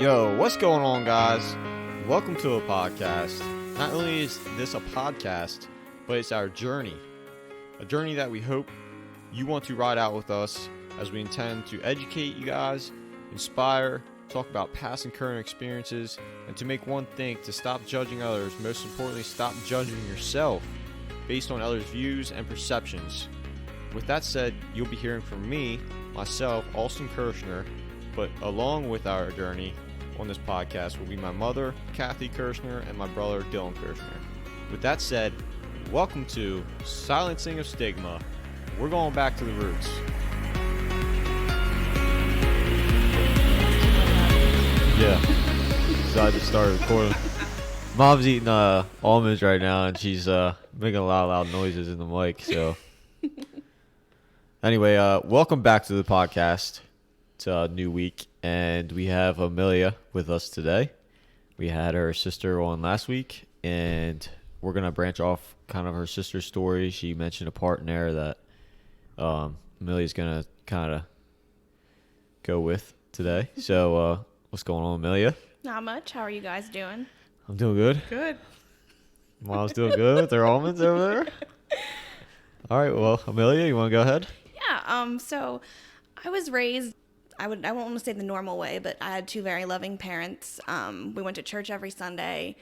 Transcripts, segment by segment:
Yo, what's going on, guys? Welcome to a podcast. Not only is this a podcast, but it's our journey. A journey that we hope you want to ride out with us as we intend to educate you guys, inspire, talk about past and current experiences, and to make one thing, to stop judging others. Most importantly, stop judging yourself based on others' views and perceptions. With that said, you'll be hearing from me, myself, Austin Kirshner, but along with our journey on this podcast will be my mother, Kathy Kirshner, and my brother, Dylan Kirshner. With that said, welcome to Silencing of Stigma. We're going back to the roots. Yeah, decided to start recording. Mom's eating almonds right now, and she's making a lot of loud noises in the mic. So, anyway, welcome back to the podcast. It's a new week, and we have Amelia with us today. We had her sister on last week, and we're going to branch off kind of her sister's story. She mentioned a part in there that Amelia's going to kind of go with today. So, what's going on, Amelia? Not much. How are you guys doing? I'm doing good. Good. Mom's doing good with her almonds over there. All right, well, Amelia, you want to go ahead? Yeah, so I was raised, I won't want to say the normal way, but I had two very loving parents. We went to church every Sunday.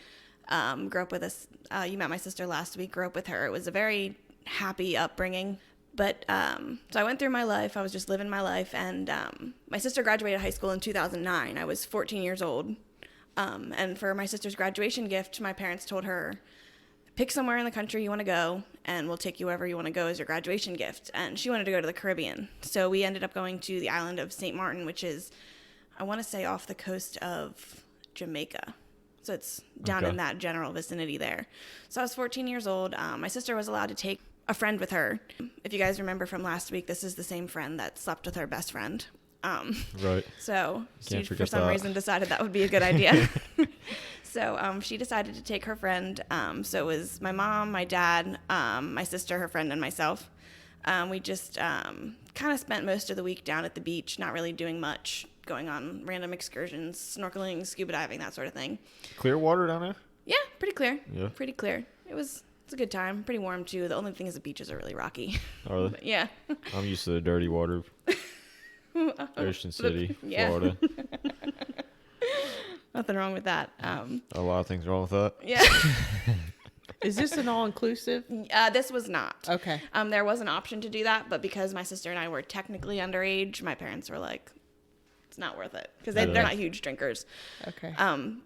Grew up with us. You met my sister last week. Grew up with her. It was a very happy upbringing. But so I went through my life. I was just living my life. And my sister graduated high school in 2009. I was 14 years old. And for my sister's graduation gift, my parents told her, pick somewhere in the country you want to go, and we'll take you wherever you want to go as your graduation gift. And she wanted to go to the Caribbean. So we ended up going to the island of St. Martin, which is, I want to say, off the coast of Jamaica. So it's down in that general vicinity there. So I was 14 years old. My sister was allowed to take a friend with her. If you guys remember from last week, this is the same friend that slept with her best friend. Right. So she, for some reason, decided that would be a good idea. So she decided to take her friend. So it was my mom, my dad, my sister, her friend, and myself. We just kind of spent most of the week down at the beach, not really doing much, going on random excursions, snorkeling, scuba diving, that sort of thing. Clear water down there? Yeah, pretty clear. Yeah. Pretty clear. It's a good time. Pretty warm, too. The only thing is the beaches are really rocky. Are they? But, yeah. I'm used to the dirty water. Ocean City, Florida. Nothing wrong with that. A lot of things wrong with that. Yeah. Is this an all-inclusive? This was not. Okay. There was an option to do that, but because my sister and I were technically underage, my parents were like, it's not worth it. Because they're not huge drinkers. Okay.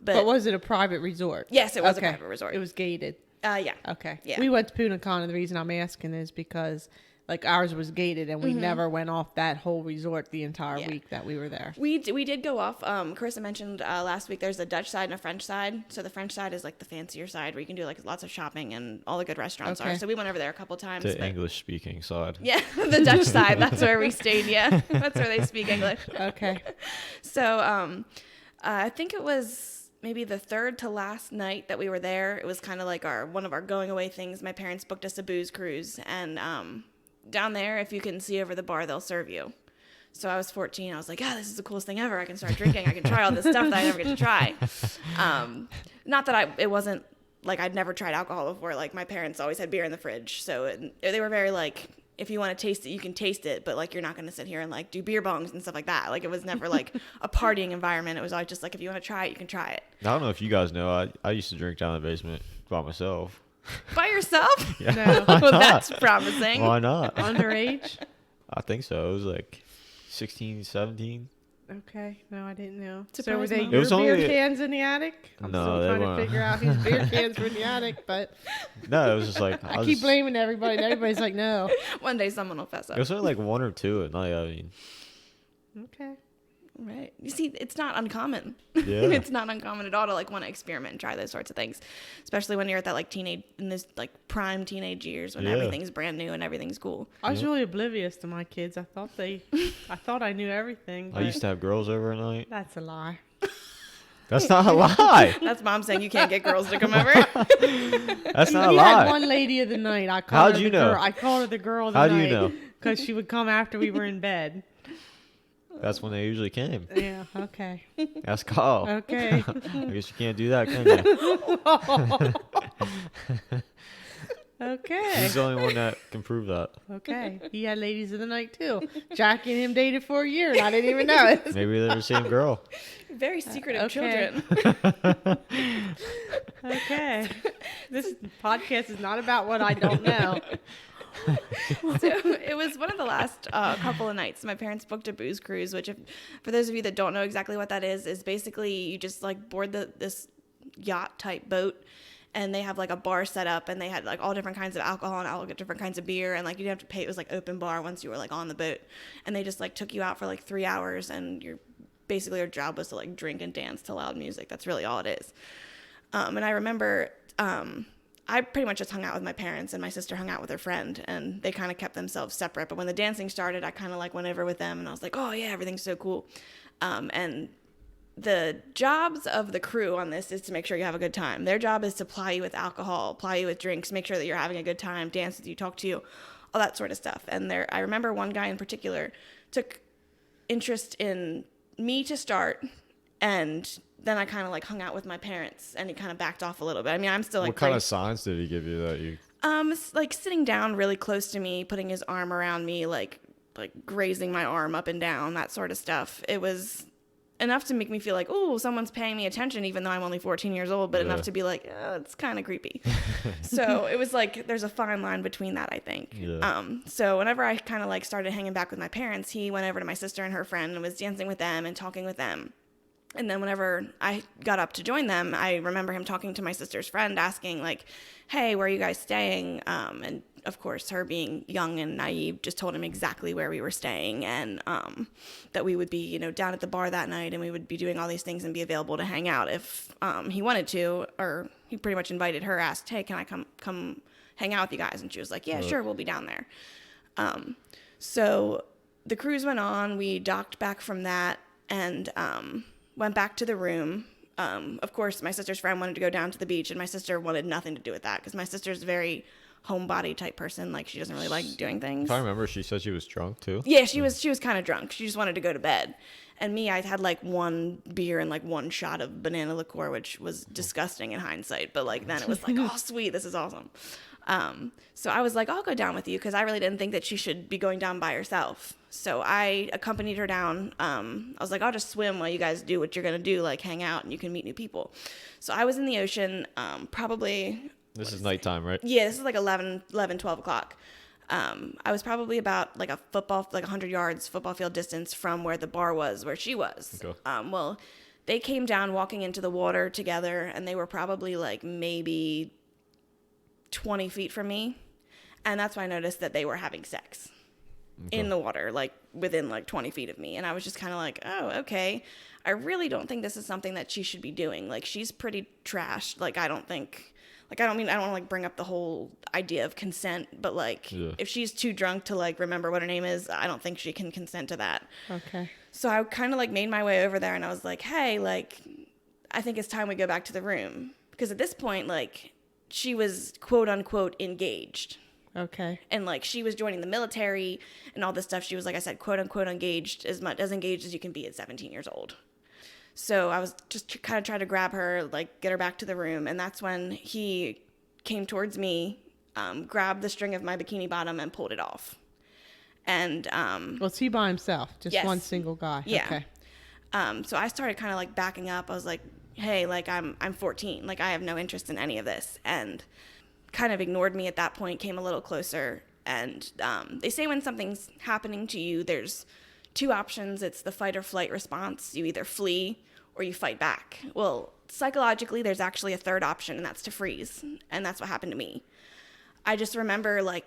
But was it a private resort? Yes, it was a private resort. It was gated? Yeah. Okay. Yeah. We went to Punta Cana. The reason I'm asking is because like ours was gated and we never went off that whole resort the entire week that we were there. We did go off. Carissa mentioned last week there's a Dutch side and a French side. So the French side is like the fancier side where you can do like lots of shopping and all the good restaurants are. So we went over there a couple times. The English speaking side. Yeah, the Dutch side. That's where we stayed. Yeah, that's where they speak English. Okay. So I think it was maybe the third to last night that we were there. It was kind of like one of our going away things. My parents booked us a booze cruise, and down there, if you can see over the bar, they'll serve you. So I was 14. I was like, this is the coolest thing ever. I can start drinking. I can try all this stuff that I never get to try. Not that it wasn't like I'd never tried alcohol before. Like my parents always had beer in the fridge. So they were very like, if you want to taste it, you can taste it. But like, you're not going to sit here and like do beer bongs and stuff like that. Like it was never like a partying environment. It was always just like, if you want to try it, you can try it. I don't know if you guys know, I used to drink down in the basement by myself. By yourself? Yeah. No. Well, that's promising. Why not? Underage? I think so. It was like 16, 17. Okay. No, I didn't know. Surprise, So were they Mom. It was your beer only- cans in the attic? I'm No, still they trying weren't. to figure out whose beer cans were in the attic, but No, it was just like... I keep blaming everybody, and everybody's like, no. One day someone will fess up. It was only like one or two at night. I mean, Okay. Right. You see, it's not uncommon. Yeah. It's not uncommon at all to like want to experiment and try those sorts of things, especially when you're at that like in this like prime teenage years when everything's brand new and everything's cool. I was really oblivious to my kids. I thought I knew everything. I used to have girls over at night. That's a lie. That's not a lie. That's Mom saying you can't get girls to come over. That's not a We lie. had one lady of the night. I How'd you know? I called her the girl of the How night. do you know? Because she would come after we were in bed. That's when they usually came. Yeah. Okay. Ask Kyle. Okay. I guess you can't do that, can you? Okay. He's the only one that can prove that. Okay. He had ladies of the night too. Jack and him dated for a year and I didn't even know it. Maybe they're the same girl. Very secretive okay. children. Okay. This podcast is not about what I don't know. So it was one of the last couple of nights. My parents booked a booze cruise, which, for those of you that don't know exactly what that is basically you just like board this yacht type boat, and they have like a bar set up, and they had like all different kinds of alcohol and all different kinds of beer, and like you didn't have to pay. It was like open bar once you were like on the boat, and they just like took you out for like 3 hours, and your job was to like drink and dance to loud music. That's really all it is. And I remember I pretty much just hung out with my parents, and my sister hung out with her friend, and they kind of kept themselves separate. But when the dancing started, I kind of like went over with them, and I was like, oh yeah, everything's so cool. And the jobs of the crew on this is to make sure you have a good time. Their job is to ply you with alcohol, ply you with drinks, make sure that you're having a good time, dance with you, talk to you, all that sort of stuff. And I remember one guy in particular took interest in me to start, and then I kind of like hung out with my parents, and he kind of backed off a little bit. I mean, I'm still like, what kind of signs did he give you that you? Like sitting down really close to me, putting his arm around me, like grazing my arm up and down, that sort of stuff. It was enough to make me feel like, oh, someone's paying me attention, even though I'm only 14 years old, but enough to be like, oh, it's kind of creepy. So it was like, there's a fine line between that, I think. Yeah. So whenever I kind of like started hanging back with my parents, he went over to my sister and her friend and was dancing with them and talking with them. And then whenever I got up to join them, I remember him talking to my sister's friend, asking like, hey, where are you guys staying? And of course, her being young and naive, just told him exactly where we were staying, and that we would be, down at the bar that night, and we would be doing all these things and be available to hang out if he wanted to. Or he pretty much invited her, asked, hey, can I come hang out with you guys? And she was like, yeah, sure, we'll be down there. So the cruise went on. We docked back from that, and went back to the room. Of course, my sister's friend wanted to go down to the beach, and my sister wanted nothing to do with that, because my sister's a very homebody type person. Like, she doesn't really like doing things. If I remember, she said she was drunk too. Yeah, she was kind of drunk. She just wanted to go to bed. And me, I had like one beer and like one shot of banana liqueur, which was disgusting in hindsight. But like then it was like, oh, sweet, this is awesome. So I was like, I'll go down with you, because I really didn't think that she should be going down by herself. So I accompanied her down. I was like, I'll just swim while you guys do what you're going to do, like hang out and you can meet new people. So I was in the ocean, probably... This is nighttime, right? Yeah, this is like 11, 12 o'clock. I was probably about like 100 yards football field distance from where the bar was, where she was. Okay. Well, they came down walking into the water together, and they were probably like maybe 20 feet from me. And that's when I noticed that they were having sex in the water, like within like 20 feet of me. And I was just kind of like, oh, okay. I really don't think this is something that she should be doing. Like, she's pretty trashed. Like, I don't want to like bring up the whole idea of consent, but like if she's too drunk to like remember what her name is, I don't think she can consent to that. Okay. So I kind of like made my way over there, and I was like, hey, like, I think it's time we go back to the room, because at this point, like, she was quote unquote engaged. Okay. And like, she was joining the military and all this stuff. She was, like I said, quote unquote engaged, as engaged as you can be at 17 years old. So I was just kind of trying to grab her, like get her back to the room. And that's when he came towards me, grabbed the string of my bikini bottom and pulled it off. And was he by himself? Just yes. one single guy? Yeah. Okay. So I started kind of like backing up. I was like, hey, like I'm 14. Like, I have no interest in any of this. And kind of ignored me at that point, came a little closer. And they say when something's happening to you, there's two options. It's the fight or flight response. You either flee or you fight back. Well, psychologically, there's actually a third option, and that's to freeze. And that's what happened to me. I just remember like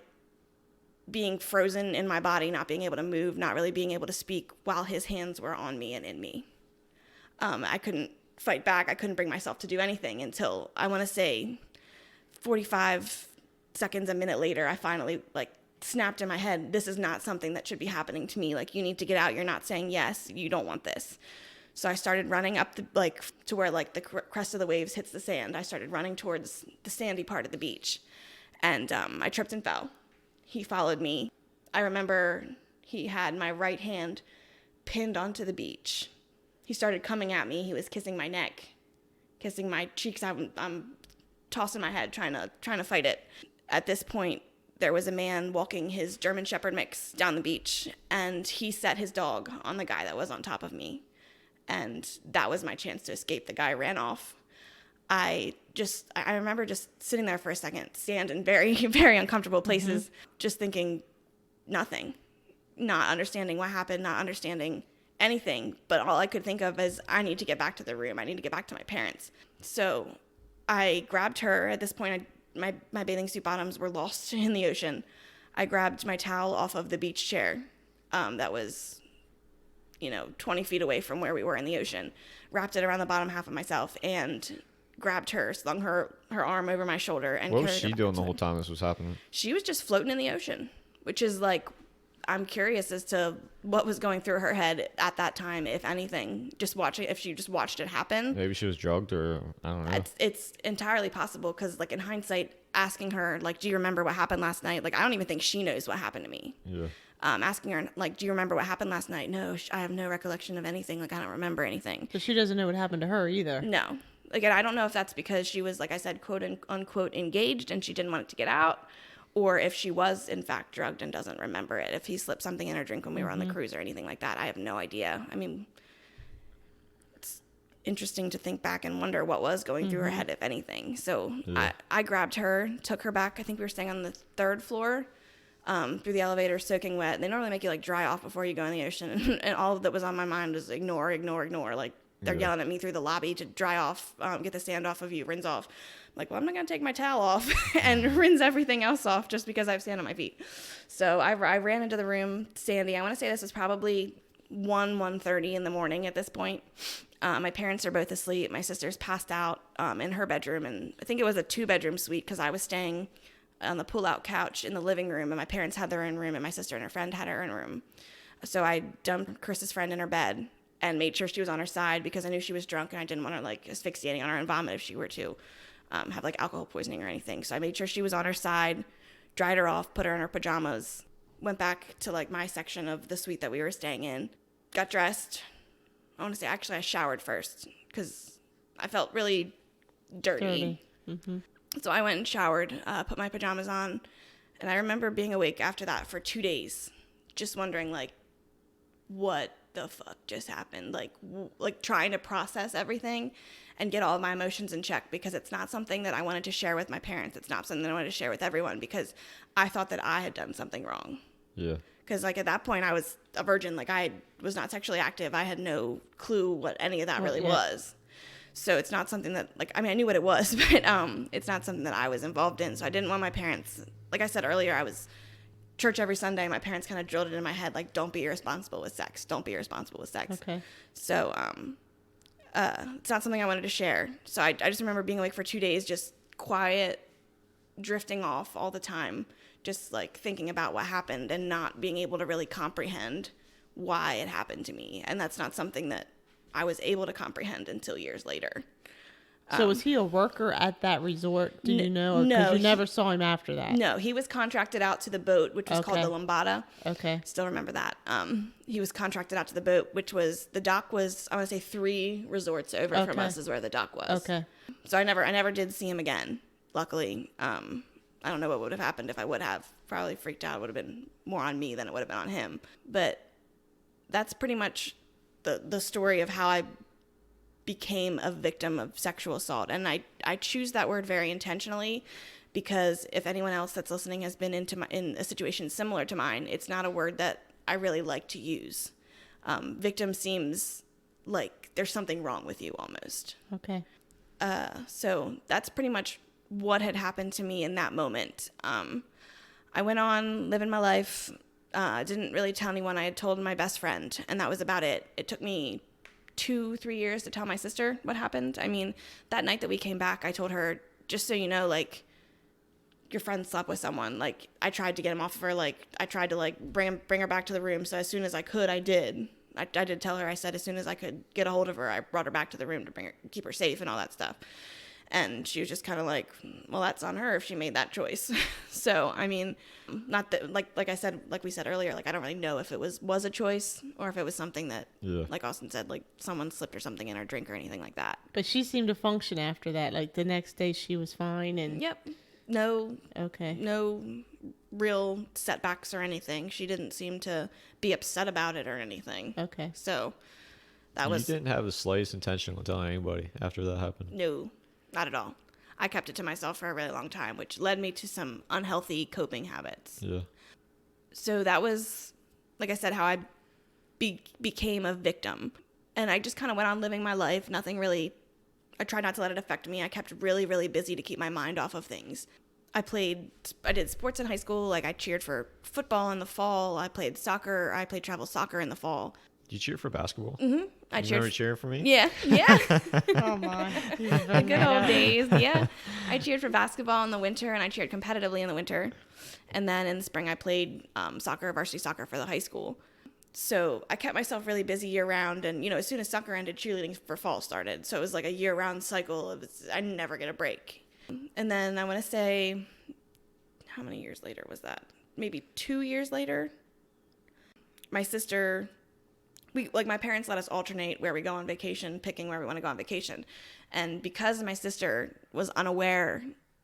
being frozen in my body, not being able to move, not really being able to speak, while his hands were on me and in me. I couldn't fight back. I couldn't bring myself to do anything until, I want to say, 45 seconds, a minute later, I finally like snapped in my head, this is not something that should be happening to me. Like, you need to get out. You're not saying yes. You don't want this. So I started running up to where like the crest of the waves hits the sand. I started running towards the sandy part of the beach, and I tripped and fell. He followed me. I remember he had my right hand pinned onto the beach. He started coming at me. He was kissing my neck, kissing my cheeks. I'm tossing my head, trying to fight it. At this point, there was a man walking his German Shepherd mix down the beach, and he set his dog on the guy that was on top of me. And that was my chance to escape. The guy ran off. I remember just sitting there for a second, stand in very, very uncomfortable places, just thinking nothing, not understanding what happened, not understanding anything. But all I could think of is, I need to get back to the room. I need to get back to my parents. So I grabbed her. At this point, my bathing suit bottoms were lost in the ocean. I grabbed my towel off of the beach chair that was, 20 feet away from where we were in the ocean, wrapped it around the bottom half of myself, and grabbed her, slung her arm over my shoulder, and what was she doing the whole time this was happening? She was just floating in the ocean, which is like, I'm curious as to what was going through her head at that time, if anything. If she just watched it happen. Maybe she was drugged, or I don't know. It's entirely possible, because like in hindsight, asking her like, do you remember what happened last night? Like, I don't even think she knows what happened to me. Yeah. Asking her like, do you remember what happened last night? No, I have no recollection of anything. Like, I don't remember anything. So she doesn't know what happened to her either. No. Again, I don't know if that's because she was, like I said, quote unquote engaged and she didn't want it to get out, or if she was in fact drugged and doesn't remember it. If he slipped something in her drink when we were on the cruise or anything like that, I have no idea. I mean, it's interesting to think back and wonder what was going through her head, if anything. So yeah. I grabbed her, took her back. I think we were staying on the 3rd floor, through the elevator, soaking wet. They normally make you like dry off before you go in the ocean, and all that was on my mind was ignore. Like, they're yelling at me through the lobby to dry off, get the sand off of you, rinse off. I'm like, well, I'm not going to take my towel off and rinse everything else off just because I have sand on my feet. So I ran into the room, sandy. I want to say this was probably 1:30 in the morning at this point. My parents are both asleep. My sister's passed out in her bedroom, and I think it was a 2-bedroom suite, because I was staying on the pull-out couch in the living room, and my parents had their own room, and my sister and her friend had her own room. So I dumped Chris's friend in her bed and made sure she was on her side, because I knew she was drunk and I didn't want her like asphyxiating on her and vomit if she were to have like alcohol poisoning or anything. So I made sure she was on her side, dried her off, put her in her pajamas, went back to like my section of the suite that we were staying in, got dressed. I want to say, actually, I showered first because I felt really dirty. So I went and showered, put my pajamas on, and I remember being awake after that for 2 days, just wondering like, what the fuck just happened? Like trying to process everything and get all of my emotions in check, because it's not something that I wanted to share with my parents. It's not something that I wanted to share with everyone, because I thought that I had done something wrong. Yeah. Because like at that point I was a virgin. Like, I was not sexually active. I had no clue what any of that really was. So it's not something that, like, I mean, I knew what it was, but it's not something that I was involved in. So I didn't want my parents, like I said earlier, I was church every Sunday. My parents kind of drilled it in my head, like, don't be irresponsible with sex. Don't be irresponsible with sex. Okay. So it's not something I wanted to share. So I just remember being awake for 2 days, just quiet, drifting off all the time, just like thinking about what happened and not being able to really comprehend why it happened to me. And that's not something that I was able to comprehend until years later. So was he a worker at that resort? Do you know? No. Because you never saw him after that. No, he was contracted out to the boat, which was called the Lombada. Okay. Still remember that. He was contracted out to the boat, which was, the dock was, I want to say 3 resorts over from us is where the dock was. Okay. So I never did see him again, luckily. I don't know what would have happened if I would have. Probably freaked out. It would have been more on me than it would have been on him. But that's pretty much the story of how I became a victim of sexual assault. And I choose that word very intentionally, because if anyone else that's listening has been in a situation similar to mine, it's not a word that I really like to use. Victim seems like there's something wrong with you almost. Okay. So that's pretty much what had happened to me in that moment. I went on living my life. Didn't really tell anyone. I had told my best friend, and that was about it. It took me 2-3 years to tell my sister what happened. I mean, that night that we came back, I told her, just so you know, like, your friend slept with someone. Like, I tried to get him off of her. Like, I tried to, like, bring her back to the room. So as soon as I could, I did. I did tell her. I said as soon as I could get a hold of her, I brought her back to the room to keep her safe and all that stuff. And she was just kind of like, well, that's on her if she made that choice. So, I mean, not that, like I said, like we said earlier, like I don't really know if it was a choice or if it was something that, like Austin said, like someone slipped or something in her drink or anything like that. But she seemed to function after that. Like the next day she was fine and... Yep. No. Okay. No real setbacks or anything. She didn't seem to be upset about it or anything. Okay. So You didn't have the slightest intention of telling anybody after that happened? No, not at all. I kept it to myself for a really long time, which led me to some unhealthy coping habits. Yeah. So that was, like I said, how I became a victim. And I just kind of went on living my life. I tried not to let it affect me. I kept really, really busy to keep my mind off of things. I did sports in high school. Like I cheered for football in the fall. I played soccer. I played travel soccer in the fall. Did you cheer for basketball? Mm-hmm. I remember cheering for me? Yeah. Oh my. The good old days. Yeah. I cheered for basketball in the winter, and I cheered competitively in the winter. And then in the spring, I played varsity soccer for the high school. So I kept myself really busy year round. And, as soon as soccer ended, cheerleading for fall started. So it was like a year round cycle. I never get a break. And then I want to say, how many years later was that? Maybe 2 years later. My sister... my parents let us alternate where we go on vacation, picking where we want to go on vacation. And because my sister was unaware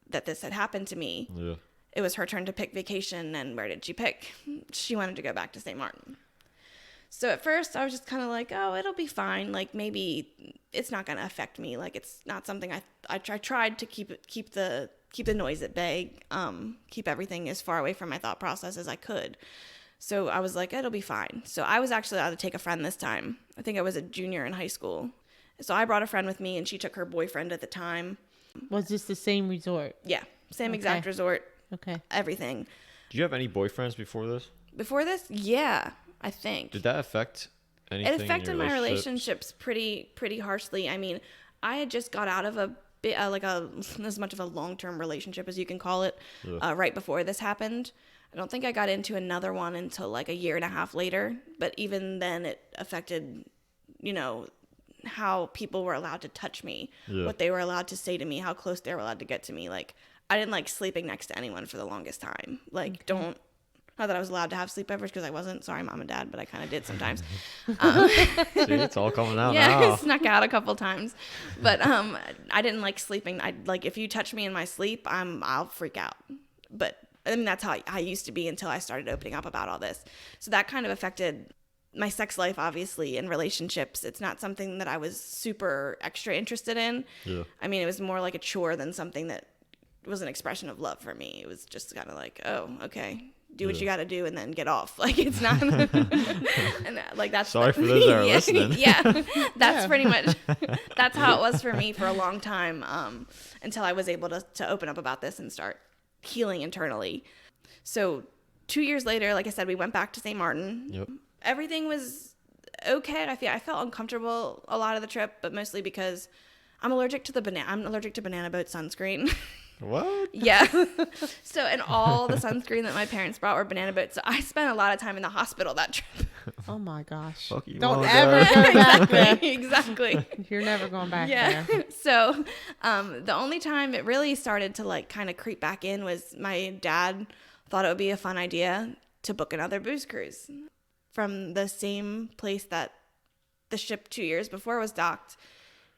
that this had happened to me, it was her turn to pick vacation. And where did she pick? She wanted to go back to St. Martin. So at first I was just kind of like, oh, it'll be fine. Like maybe it's not going to affect me. Like it's not something I tried to keep the noise at bay, keep everything as far away from my thought process as I could. So I was like, it'll be fine. So I was actually allowed to take a friend this time. I think I was a junior in high school. So I brought a friend with me, and she took her boyfriend at the time. Was this the same resort? Yeah, same exact resort. Okay. Everything. Did you have any boyfriends before this? Before this? Yeah, I think. Did that affect anything? It affected my relationships pretty harshly. I mean, I had just got out of as much of a long-term relationship as you can call it, right before this happened. I don't think I got into another one until like a year and a half later. But even then it affected, how people were allowed to touch me, what they were allowed to say to me, how close they were allowed to get to me. Like, I didn't like sleeping next to anyone for the longest time. Like, not that I was allowed to have sleepovers because I wasn't. Sorry, mom and dad, but I kind of did sometimes. See, it's all coming out now. Yeah, snuck out a couple times. But I didn't like sleeping. If you touch me in my sleep, I'll freak out. But I mean, that's how I used to be until I started opening up about all this. So that kind of affected my sex life, obviously, and relationships. It's not something that I was super extra interested in. Yeah. I mean, it was more like a chore than something that was an expression of love for me. It was just kind of like, oh, okay, do what you got to do and then get off. Like, it's not. And like that's. Sorry for those that are listening. Yeah, that's pretty much. That's how it was for me for a long time, until I was able to open up about this and start healing internally. So 2 years later, like I said, we went back to St. Martin. Yep. Everything was okay. I felt uncomfortable a lot of the trip, but mostly because I'm allergic to banana boat sunscreen. What? Yeah. So, and all the sunscreen that my parents brought were banana boats. So I spent a lot of time in the hospital that trip. Oh my gosh. Fuck you, Don't Mom, ever Dad. go back there. Exactly. You're never going back there. So, the only time it really started to like kind of creep back in was my dad thought it would be a fun idea to book another booze cruise from the same place that the ship 2 years before was docked,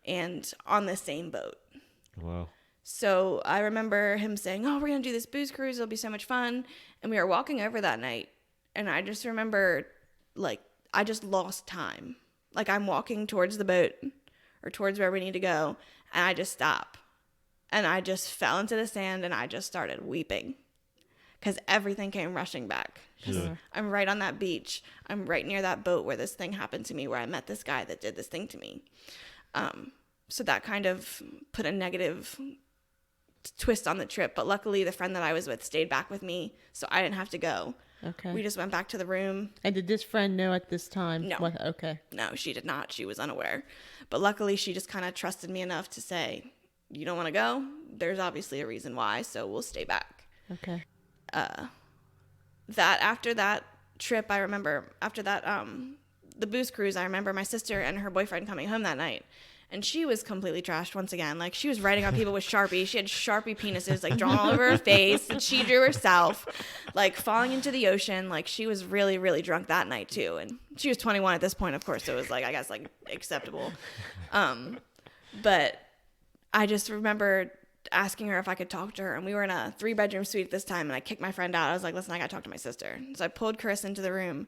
and on the same boat. Wow. So I remember him saying, oh, we're going to do this booze cruise. It'll be so much fun. And we were walking over that night. And I just remember, like, I just lost time. Like, I'm walking towards the boat or towards where we need to go. And I just stop. And I just fell into the sand and I just started weeping. Because everything came rushing back. I'm right on that beach. I'm right near that boat where this thing happened to me, where I met this guy that did this thing to me. So that kind of put a negative twist on the trip, but luckily the friend that I was with stayed back with me, so I didn't have to go. Okay. We just went back to the room. And did this friend know at this time? No. Okay. No, she did not. She was unaware. But luckily she just kind of trusted me enough to say, you don't want to go? There's obviously a reason why, so we'll stay back. Okay. After that trip, I remember, after that, the booze cruise, I remember my sister and her boyfriend coming home that night. And she was completely trashed once again. Like, she was writing on people with Sharpie. She had Sharpie penises, like, drawn all over her face. And she drew herself, like, falling into the ocean. Like, she was really, really drunk that night, too. And she was 21 at this point, of course. So it was, like, I guess, like, acceptable. But I just remember asking her if I could talk to her. And we were in a 3-bedroom suite at this time. And I kicked my friend out. I was like, listen, I got to talk to my sister. So I pulled Chris into the room.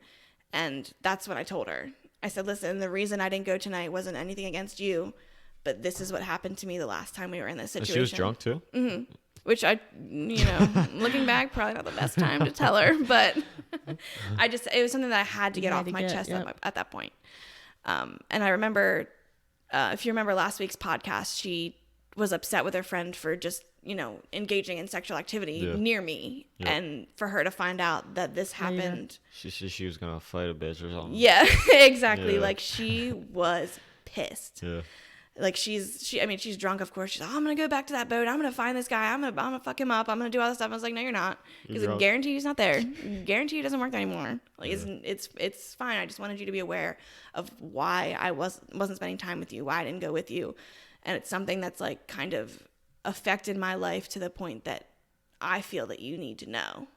And that's when I told her. I said, listen, the reason I didn't go tonight wasn't anything against you, but this is what happened to me the last time we were in this situation. She was drunk too? Mm-hmm. Which looking back, probably not the best time to tell her, but it was something that I had to get off my chest at that point. And I remember, if you remember last week's podcast, she was upset with her friend for just, engaging in sexual activity near me. Yep. And for her to find out that this happened. She said she was going to fight a bitch or something. Yeah, exactly. Yeah. Like, she was pissed. Yeah. Like, she's drunk, of course. She's like, oh, I'm going to go back to that boat. I'm going to find this guy. I'm going to fuck him up. I'm going to do all this stuff. I was like, no, you're not. Because I guarantee he's not there. Guarantee he doesn't work there anymore. Like, it's fine. I just wanted you to be aware of why I wasn't spending time with you, why I didn't go with you. And it's something that's, like, kind of affected my life to the point that I feel that you need to know.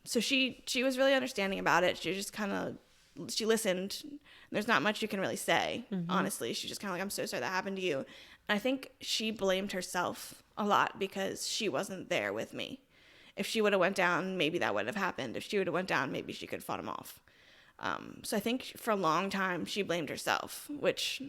So she was really understanding about it. She just she listened. There's not much you can really say, honestly. She's just kind of like, I'm so sorry that happened to you. And I think she blamed herself a lot because she wasn't there with me. If she would have went down, maybe that wouldn't have happened. If she would have went down, maybe she could have fought him off. So I think for a long time, she blamed herself, which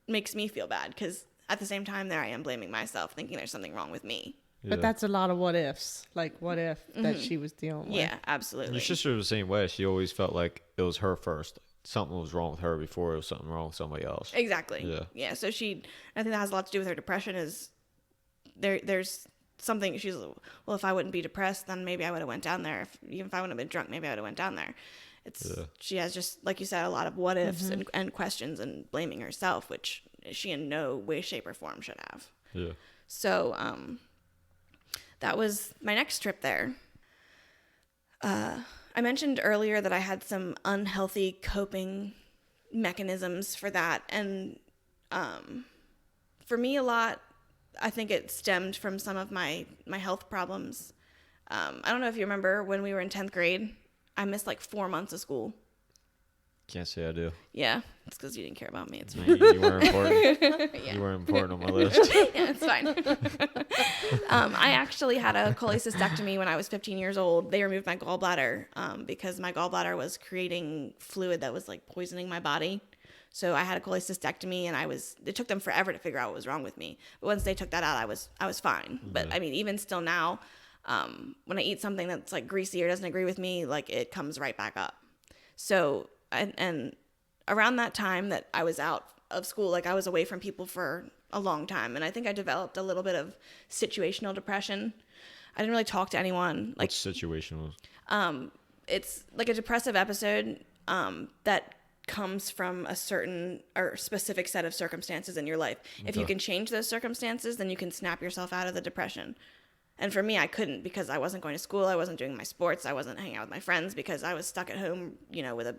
makes me feel bad because at the same time, there I am blaming myself, thinking there's something wrong with me. Yeah. But that's a lot of what ifs. Like, what if that she was dealing with? Yeah, absolutely. Your sister was the same way. She always felt like it was her first. Something was wrong with her before it was something wrong with somebody else. Exactly. Yeah. So I think that has a lot to do with her depression. Is there's something she's, well, if I wouldn't be depressed, then maybe I would have went down there. Even if I wouldn't have been drunk, maybe I would have went down there. She has, just like you said, a lot of what ifs and questions and blaming herself, which she in no way, shape, or form should have. Yeah. So that was my next trip there. I mentioned earlier that I had some unhealthy coping mechanisms for that. And for me, a lot, I think it stemmed from some of my health problems. I don't know if you remember when we were in 10th grade, I missed like 4 months of school. Can't say I do. Yeah, it's because you didn't care about me. It's fine. You weren't important. Yeah. You weren't important on my list. Yeah, it's fine. I actually had a cholecystectomy when I was 15 years old. They removed my gallbladder because my gallbladder was creating fluid that was like poisoning my body. So I had a cholecystectomy, and it took them forever to figure out what was wrong with me. But once they took that out, I was fine. Yeah. But I mean, even still now, when I eat something that's like greasy or doesn't agree with me, like it comes right back up. So and around that time that I was out of school, like I was away from people for a long time, and I think I developed a little bit of situational depression. I didn't really talk to anyone. Like, what's situational? It's like a depressive episode that comes from a certain or specific set of circumstances in your life. Okay. If you can change those circumstances, then you can snap yourself out of the depression. And for me, I couldn't, because I wasn't going to school, I wasn't doing my sports, I wasn't hanging out with my friends, because I was stuck at home, with a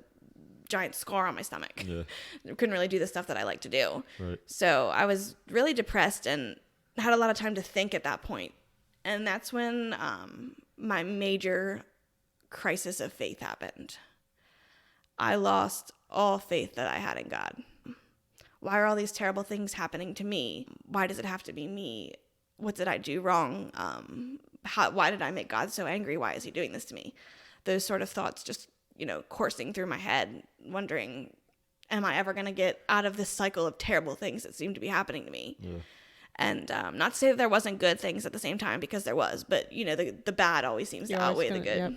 giant scar on my stomach. Yeah. I couldn't really do the stuff that I like to do. Right. So I was really depressed and had a lot of time to think at that point. And that's when my major crisis of faith happened. I lost all faith that I had in God. Why are all these terrible things happening to me? Why does it have to be me? What did I do wrong? Why did I make God so angry? Why is he doing this to me? Those sort of thoughts just, coursing through my head, wondering, am I ever going to get out of this cycle of terrible things that seem to be happening to me? Yeah. And not to say that there wasn't good things at the same time, because there was, but, the bad always seems to outweigh the good. Yep.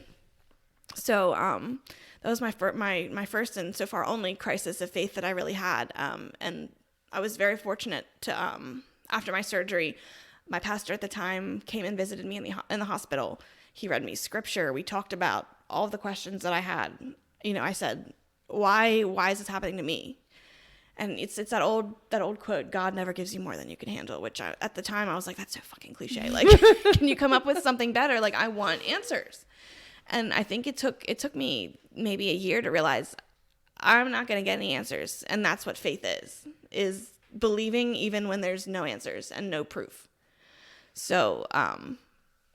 So that was my first and so far only crisis of faith that I really had. And I was very fortunate to, after my surgery, my pastor at the time came and visited me in the hospital. He read me scripture. We talked about all of the questions that I had. I said, why is this happening to me? And it's that old quote, God never gives you more than you can handle, which at the time I was like, that's so fucking cliche. Like, can you come up with something better? Like, I want answers. And I think it took me maybe a year to realize I'm not going to get any answers. And that's what faith is believing even when there's no answers and no proof. So,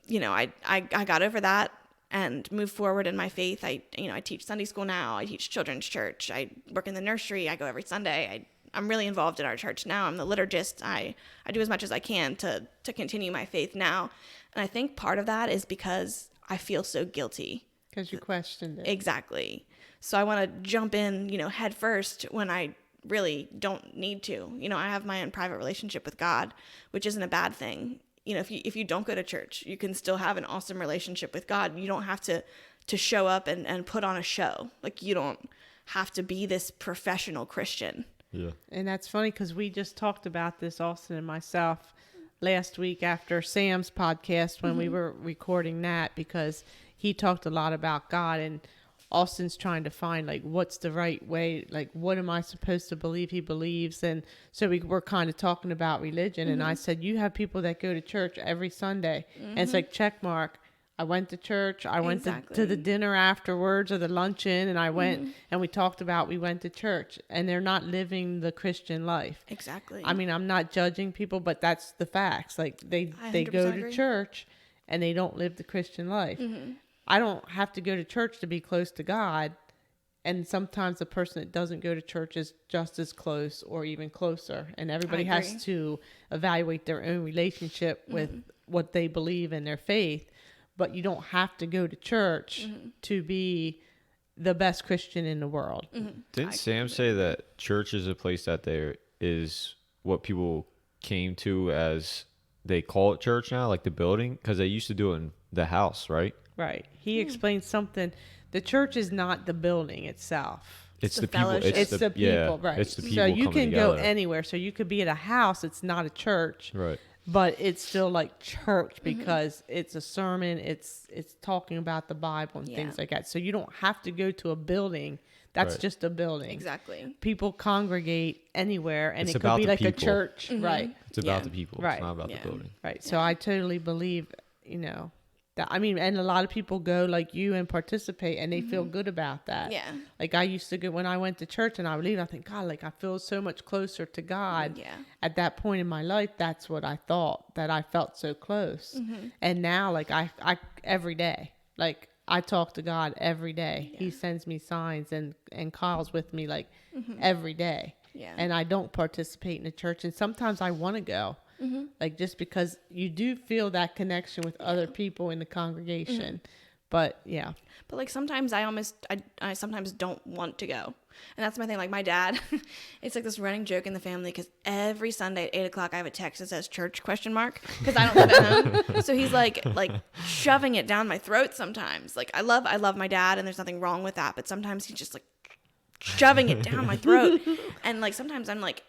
you know, I got over that and moved forward in my faith. I teach Sunday school now. I teach children's church. I work in the nursery. I go every Sunday. I'm really involved in our church now. I'm the liturgist. I do as much as I can to continue my faith now. And I think part of that is because I feel so guilty. Because you questioned it. Exactly. So I want to jump in, you know, head first when I really don't need to. You know, I have my own private relationship with God, which isn't a bad thing. You know, if you don't go to church, you can still have an awesome relationship with God. You don't have to show up and put on a show. Like, you don't have to be this professional Christian. Yeah. And that's funny because we just talked about this, Austin and myself, last week after Sam's podcast when we were recording that, because he talked a lot about God, and Austin's trying to find, like, what's the right way, like, what am I supposed to believe he believes? And so we were kind of talking about religion, and I said, you have people that go to church every Sunday, and it's like, check mark. I went to church. I went to the dinner afterwards or the luncheon, and I went and we talked about we went to church, and they're not living the Christian life. Exactly. I mean, I'm not judging people, but that's the facts. Like, they go to agree. church and they don't live the Christian life. I don't have to go to church to be close to God. And sometimes the person that doesn't go to church is just as close or even closer. And everybody has to evaluate their own relationship with what they believe in their faith. But you don't have to go to church to be the best Christian in the world. Didn't Sam say that church is a place that there is what people came to as they call it church now, like the building? Because they used to do it in the house, right? Right. He explained something. The church is not the building itself. It's the the people. fellowship. It's the people, right. It's the people. So you can together. go anywhere. So you could be at a house. It's not a church. Right. But it's still like church because it's a sermon. It's talking about the Bible and things like that. So you don't have to go to a building. That's just a building. Exactly. People congregate anywhere, and It's it could about be the like a people. church, right? It's about the people. Right. It's not about the Yeah. building. Right. So I totally believe, you know, that, I mean, and a lot of people go like you and participate, and they feel good about that. Yeah. Like I used to go when I went to church and I would leave, I think, God, like I feel so much closer to God. Yeah. At that point in my life, that's what I thought, that I felt so close. And now, like I every day, like I talk to God every day. Yeah. He sends me signs and Kyle's with me like every day. Yeah. And I don't participate in the church. And sometimes I want to go. Like, just because you do feel that connection with other people in the congregation. But yeah. But like sometimes I sometimes don't want to go. And that's my thing. Like my dad, it's like this running joke in the family because every Sunday at 8:00 I have a text that says church ? Because I don't live at home. So he's like shoving it down my throat sometimes. Like I love my dad, and there's nothing wrong with that. But sometimes he's just like shoving it down my throat. And like sometimes I'm like,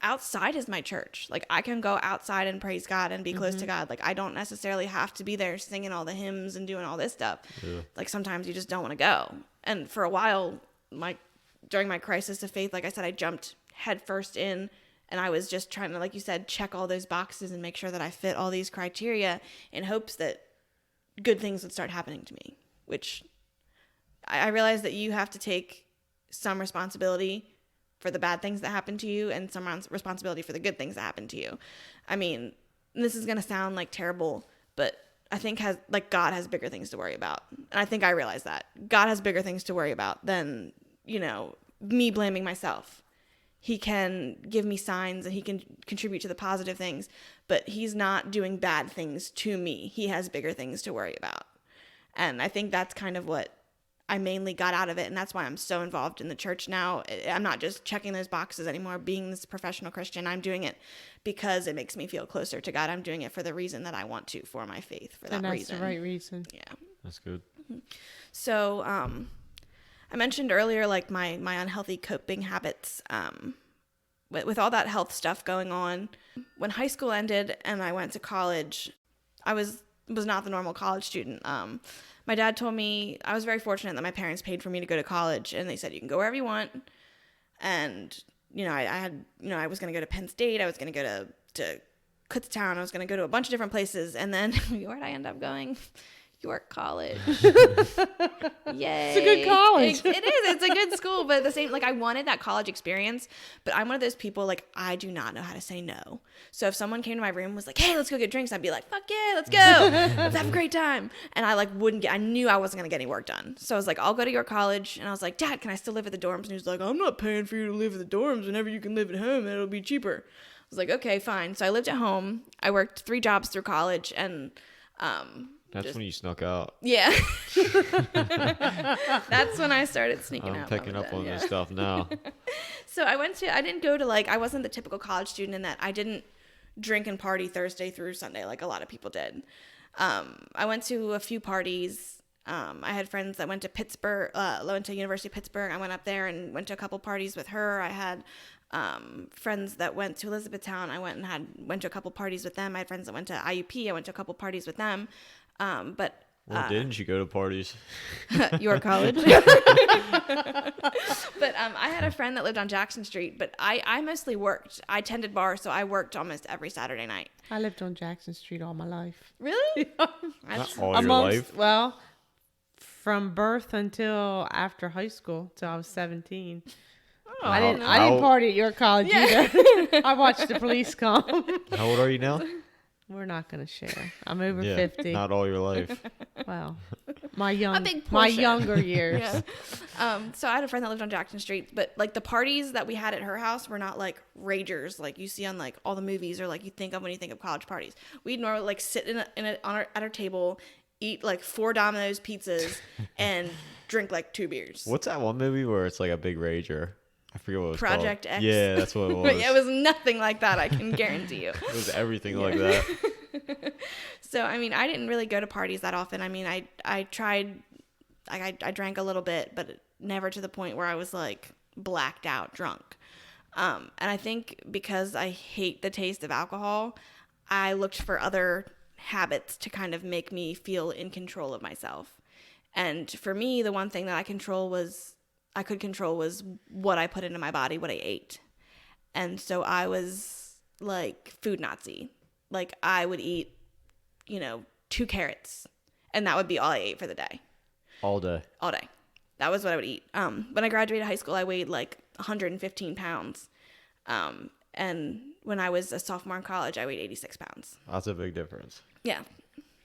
outside is my church. Like I can go outside and praise God and be close to God. Like I don't necessarily have to be there singing all the hymns and doing all this stuff. Like sometimes you just don't want to go. And for a while, during my crisis of faith, like I said, I jumped head first in, and I was just trying to, like you said, check all those boxes and make sure that I fit all these criteria in hopes that good things would start happening to me, which I realized that you have to take some responsibility for the bad things that happen to you and some responsibility for the good things that happen to you. I mean, this is going to sound like terrible, but I think God has bigger things to worry about. And I think I realize that God has bigger things to worry about than, you know, me blaming myself. He can give me signs and he can contribute to the positive things, but he's not doing bad things to me. He has bigger things to worry about. And I think that's kind of what I mainly got out of it, and that's why I'm so involved in the church now. I'm not just checking those boxes anymore, being this professional Christian. I'm doing it because it makes me feel closer to God. I'm doing it for the reason that I want to, for my faith, for that reason. And that's the right reason. Yeah. That's good. So, I mentioned earlier, like my unhealthy coping habits, with all that health stuff going on. When high school ended and I went to college, I was not the normal college student. My dad told me, I was very fortunate that my parents paid for me to go to college, and they said, you can go wherever you want. And, you know, I was going to go to Penn State. I was going to go to Kutztown. I was going to go to a bunch of different places. And then where did I end up going? York College. Yay. It's a good college. It is. It's a good school, but at the same, like, I wanted that college experience, but I'm one of those people, like, I do not know how to say no. So if someone came to my room and was like, hey, let's go get drinks, I'd be like, fuck yeah, let's go. Let's have a great time. And I, like, I knew I wasn't going to get any work done. So I was like, I'll go to York College. And I was like, Dad, can I still live at the dorms? And he was like, I'm not paying for you to live at the dorms whenever you can live at home. It'll be cheaper. I was like, okay, fine. So I lived at home. I worked 3 jobs through college, and That's when you snuck out. yeah. That's when I started sneaking out. I'm picking up on this stuff now. So I didn't go to, like, I wasn't the typical college student in that I didn't drink and party Thursday through Sunday like a lot of people did. I went to a few parties. I had friends that went to Pittsburgh, went to University of Pittsburgh. I went up there and went to a couple parties with her. I had friends that went to Elizabethtown. I went to a couple parties with them. I had friends that went to IUP. I went to a couple parties with them. But Where didn't you go to parties? York College. But I had a friend that lived on Jackson Street, but I mostly worked. I tended bar, so I worked almost every Saturday night. I lived on Jackson Street all my life. Really? Not all your life. Well, from birth until after high school, till I was 17. Oh, I didn't party at your college either. I watched the police come. How old are you now? We're not going to share. I'm over 50. Not all your life. Well, my big my portion. younger years. Yeah. So I had a friend that lived on Jackson Street, but, like, the parties that we had at her house were not like ragers like you see on, like, all the movies or like you think of when you think of college parties. We'd normally, like, sit at our table, eat like 4 Domino's pizzas, and drink like 2 beers. What's that one movie where it's like a big rager? I forget what it was Project called. X. Yeah, that's what it was. But yeah, it was nothing like that, I can guarantee you. It was everything like that. So, I mean, I didn't really go to parties that often. I mean, I tried, like, I drank a little bit, but never to the point where I was, like, blacked out drunk. And I think because I hate the taste of alcohol, I looked for other habits to kind of make me feel in control of myself. And for me, the one thing that I could control was what I put into my body, what I ate. And so I was like food Nazi. Like, I would eat, 2 carrots, and that would be all I ate for the day. All day. That was what I would eat. When I graduated high school, I weighed like 115 pounds. And when I was a sophomore in college, I weighed 86 pounds. That's a big difference. Yeah.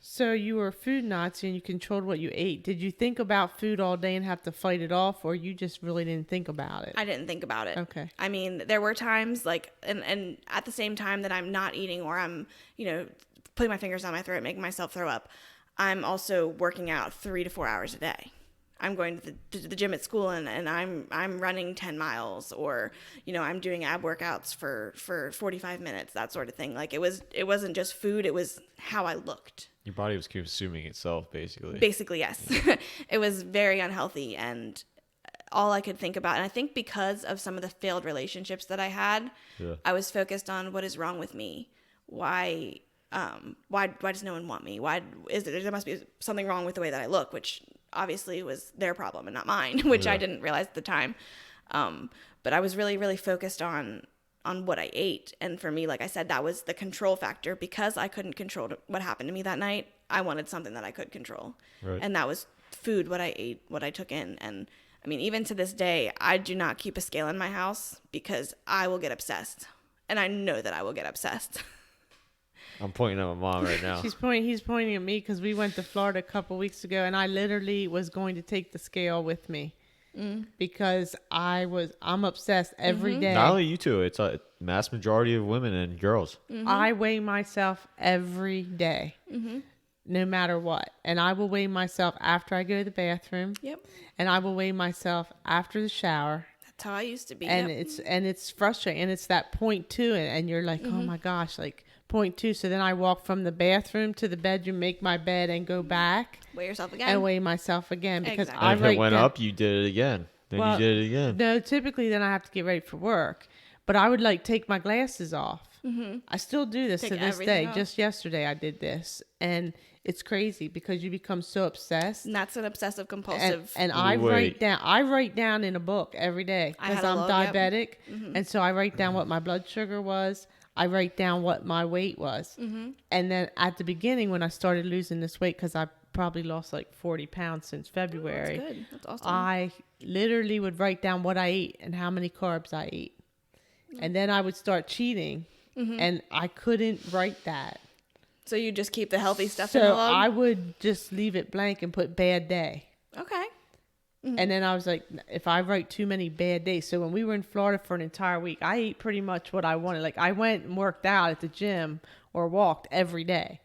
So you were a food Nazi and you controlled what you ate. Did you think about food all day and have to fight it off, or you just really didn't think about it? I didn't think about it. Okay. I mean, there were times, like, and at the same time that I'm not eating or I'm, putting my fingers down my throat, making myself throw up, I'm also working out 3 to 4 hours a day. I'm going to the gym at school and I'm running 10 miles, or, I'm doing ab workouts for 45 minutes, that sort of thing. Like, it wasn't just food, it was how I looked. Your body was consuming itself, basically. Basically, yes. It was very unhealthy, and all I could think about, and I think because of some of the failed relationships that I had, I was focused on what is wrong with me. Why does no one want me? Why is it? There must be something wrong with the way that I look, which obviously was their problem and not mine, which I didn't realize at the time. But I was really, really focused on what I ate. And for me, like I said, that was the control factor. Because I couldn't control what happened to me that night, I wanted something that I could control. Right. And that was food, what I ate, what I took in. And I mean, even to this day, I do not keep a scale in my house because I will get obsessed. And I know that I will get obsessed. I'm pointing at my mom right now. He's pointing at me because we went to Florida a couple weeks ago, and I literally was going to take the scale with me because I'm obsessed every day. Not only you two, it's a mass majority of women and girls. I weigh myself every day, no matter what, and I will weigh myself after I go to the bathroom. Yep. And I will weigh myself after the shower. That's how I used to be. And it's frustrating, and it's that 0.2, and you're like, oh my gosh, like 0.2. So then I walk from the bathroom to the bedroom, make my bed, and go back. Weigh yourself again. And weigh myself again because Exactly. And if it went up, you did it again. Then you did it again. No, typically then I have to get ready for work. But I would like take my glasses off. I still do this to this day. Off. Just yesterday I did this, and it's crazy because you become so obsessed. And that's an obsessive compulsive. And I write down in a book every day because I'm diabetic, and so I write down what my blood sugar was. I write down what my weight was, and then at the beginning when I started losing this weight, because I probably lost like 40 pounds since February. That's good. That's awesome. I literally would write down what I ate and how many carbs I ate. And then I would start cheating, and I couldn't write that. So you just keep the healthy stuff in the So log? I would just leave it blank and put bad day. Okay. And then I was like, if I write too many bad days. So when we were in Florida for an entire week, I ate pretty much what I wanted. Like I went and worked out at the gym or walked every day.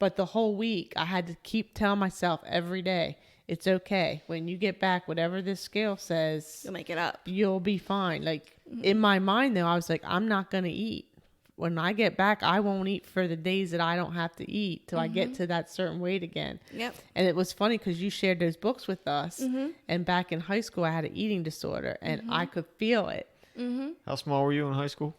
But the whole week I had to keep telling myself every day, it's okay. When you get back, whatever this scale says, You'll make it up. you'll be fine. Like in my mind though, I was like, I'm not going to eat. When I get back, I won't eat for the days that I don't have to eat till I get to that certain weight again. Yep. And it was funny because you shared those books with us. And back in high school, I had an eating disorder and I could feel it. How small were you in high school?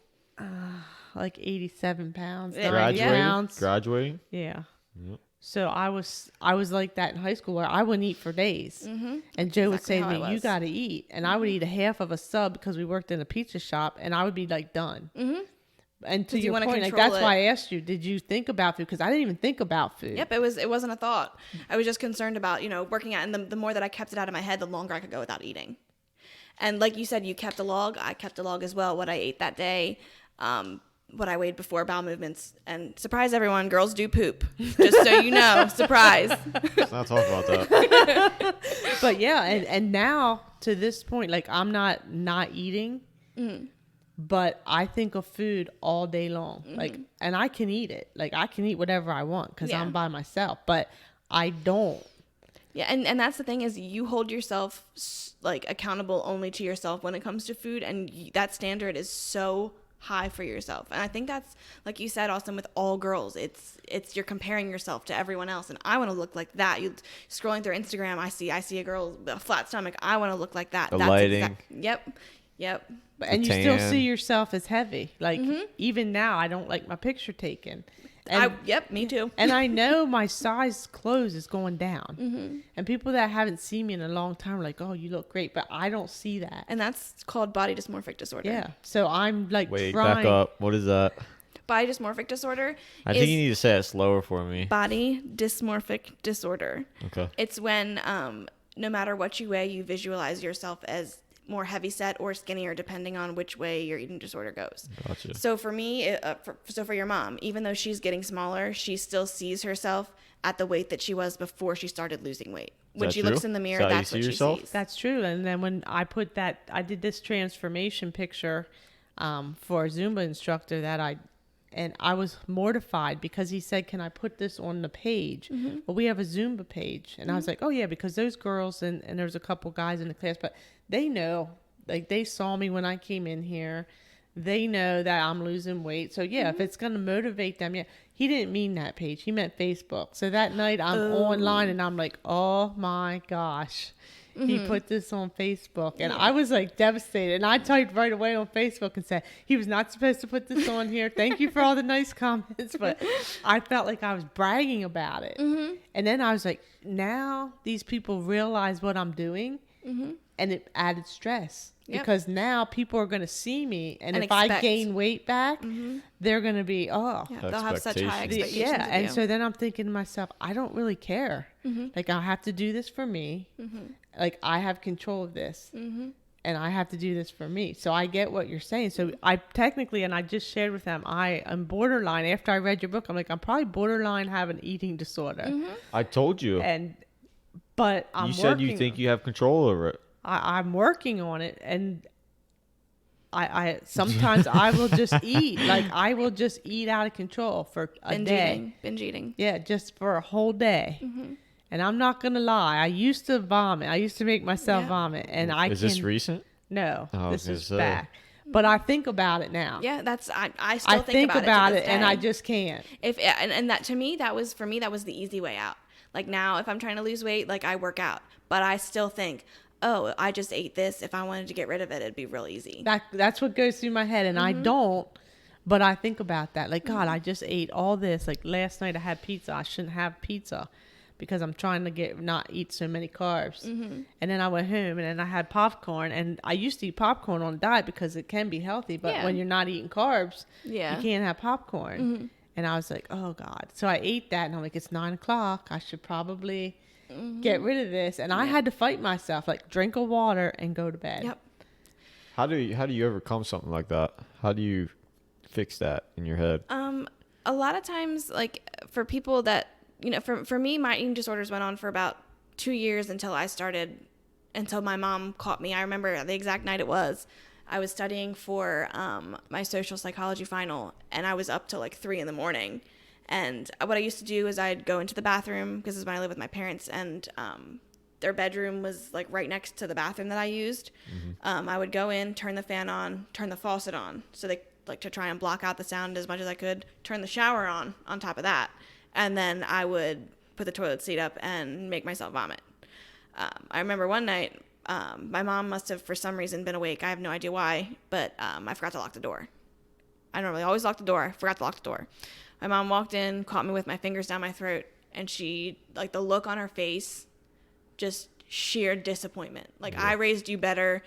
Like 87 pounds, Yeah. 90 Graduating? pounds. Graduating? Yeah. Yep. So I was like that in high school where I wouldn't eat for days. And Joe would Exactly say how to I me, you was. got to eat. And I would eat a half of a sub because we worked in a pizza shop and I would be like done. And to 'Cause you your wanna point, like control that's it. why I asked you, did you think about food? Because I didn't even think about food. Yep, it wasn't a thought. I was just concerned about, working out, and the more that I kept it out of my head, the longer I could go without eating. And like you said, you kept a log. I kept a log as well, what I ate that day, what I weighed before bowel movements. And surprise everyone, girls do poop. Just so you know, surprise. Let's not talk about that. But yeah, and now to this point, like I'm not eating, but I think of food all day long. Like, and I can eat it. Like I can eat whatever I want because Yeah. I'm by myself, but I don't. Yeah, and that's the thing is you hold yourself like accountable only to yourself when it comes to food, and that standard is so high for yourself. And I think that's, like you said, Austin, with all girls, it's you're comparing yourself to everyone else, and I want to look like that. You scrolling through Instagram, I see a girl with a flat stomach. I want to look like that. The lighting. Yep. And you still tan. see yourself as heavy. Like even now, I don't like my picture taken. And, Me too. and I know my size clothes is going down. And people that haven't seen me in a long time are like, oh, you look great. But I don't see that. And that's called body dysmorphic disorder. Yeah. So I'm like Wait, trying. back up. What is that? Body dysmorphic disorder I think you need to say it slower for me. body dysmorphic disorder. Okay. It's when no matter what you weigh, you visualize yourself as more heavy set or skinnier depending on which way your eating disorder goes. Gotcha. So for me, for your mom, even though she's getting smaller, she still sees herself at the weight that she was before she started losing weight. When that she true? looks in the mirror, Is that how you that's see what she yourself? sees. That's true. And then when I put that, I did this transformation picture for a Zumba instructor and I was mortified because he said, can I put this on the page? Well, we have a Zumba page. And I was like, oh yeah, because those girls and there's a couple guys in the class, but they know, like they saw me when I came in here. They know that I'm losing weight. So yeah, if it's going to motivate them, yeah. He didn't mean that page. He meant Facebook. So that night I'm online and I'm like, oh my gosh. He put this on Facebook and I was like devastated. And I typed right away on Facebook and said, he was not supposed to put this on here. Thank you for all the nice comments. But I felt like I was bragging about it. And then I was like, now these people realize what I'm doing. And it added stress because now people are going to see me. And if I gain weight back, they're going to be, Yeah, they'll have such high expectations. yeah. of And you. so then I'm thinking to myself, I don't really care. Like I have to do this for me. Like I have control of this and I have to do this for me. So I get what you're saying. So I technically, and I just shared with them, I am borderline. After I read your book, I'm like, I'm probably borderline have an eating disorder. I told you. But I'm You said you working think you have control over it. I'm working on it, and I sometimes I will just eat. Like I will just eat out of control for a day. Binge eating. Yeah, just for a whole day. And I'm not gonna lie, I used to vomit. I used to make myself vomit, and Is this recent? No, Oh, I was this gonna is say. back. But I think about it now. Yeah, I still I think about about to it, this and day. I just can't. And that to me, that was the easy way out. Like now, if I'm trying to lose weight, like I work out, but I still think, oh, I just ate this. If I wanted to get rid of it, it'd be real easy. That's what goes through my head, and I don't. But I think about that. Like, God, I just ate all this. Like last night I had pizza. I shouldn't have pizza because I'm trying to not eat so many carbs. And then I went home and then I had popcorn. And I used to eat popcorn on a diet because it can be healthy. But Yeah. when you're not eating carbs, Yeah. you can't have popcorn. And I was like, oh God. So I ate that and I'm like, it's 9:00. I should probably get rid of this. And I had to fight myself, like drink a water and go to bed. Yep. How do you overcome something like that? How do you fix that in your head? A lot of times, like for people that, for me, my eating disorders went on for about 2 years until my mom caught me. I remember the exact night it was. I was studying for my social psychology final, and I was up till like 3 in.the.morning. And what I used to do is I'd go into the bathroom, because this is when I lived with my parents, and their bedroom was like right next to the bathroom that I used. I would go in, turn the fan on, turn the faucet on, so they like to try and block out the sound as much as I could, turn the shower on top of that, and then I would put the toilet seat up and make myself vomit. I remember one night, my mom must have for some reason been awake. I have no idea why, but I forgot to lock the door. I normally always lock the door. I forgot to lock the door. My mom walked in, caught me with my fingers down my throat, and she, like, the look on her face, just sheer disappointment. Like, I raised you better.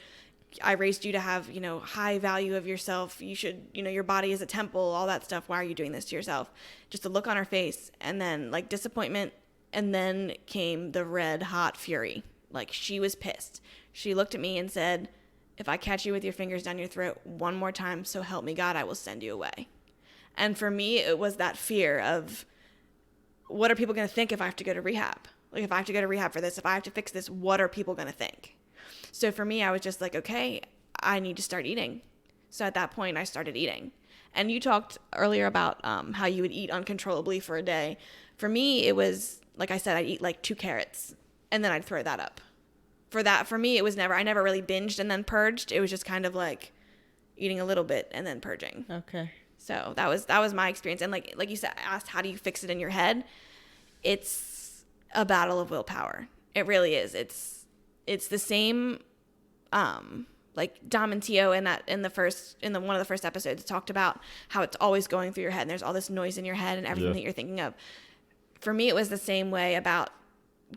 I raised you to have, high value of yourself. You should, your body is a temple, all that stuff. Why are you doing this to yourself? Just the look on her face, and then, like, disappointment, and then came the red hot fury. Like, she was pissed. She looked at me and said, if I catch you with your fingers down your throat one more time, so help me God, I will send you away. And for me, it was that fear of, what are people going to think if I have to go to rehab? Like, if I have to go to rehab for this, if I have to fix this, what are people going to think? So for me, I was just like, okay, I need to start eating. So at that point, I started eating. And you talked earlier about how you would eat uncontrollably for a day. For me, it was, like I said, I'd eat like 2 carrots, and then I'd throw that up. For me, it was I never really binged and then purged. It was just kind of like eating a little bit and then purging. Okay. So that was my experience. And like you said, asked, how do you fix it in your head? It's a battle of willpower. It really is. It's the same, like Dom and Tio in one of the first episodes talked about how it's always going through your head and there's all this noise in your head and everything that you're thinking of. For me, it was the same way about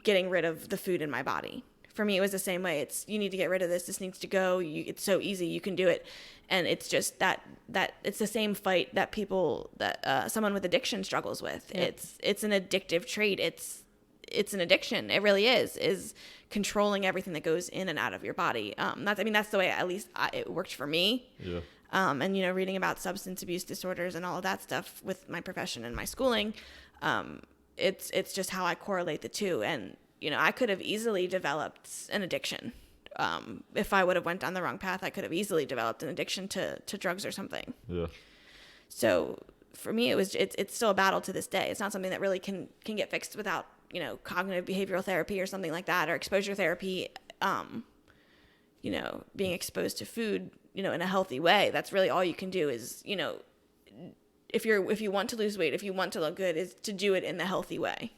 getting rid of the food in my body. For me, it was the same way. It's, you need to get rid of this. This needs to go. It's so easy. You can do it. And it's just that it's the same fight that someone with addiction struggles with. Yep. It's an addictive trait. It's an addiction. It really is controlling everything that goes in and out of your body. That's the way at least it worked for me. Yeah. And reading about substance abuse disorders and all of that stuff with my profession and my schooling, it's just how I correlate the two. And I could have easily developed an addiction. If I would have went down the wrong path, I could have easily developed an addiction to drugs or something. Yeah. So for me, it's still a battle to this day. It's not something that really can get fixed without, cognitive behavioral therapy or something like that, or exposure therapy, being exposed to food, in a healthy way. That's really all you can do is, if you want to lose weight, if you want to look good, is to do it in the healthy way.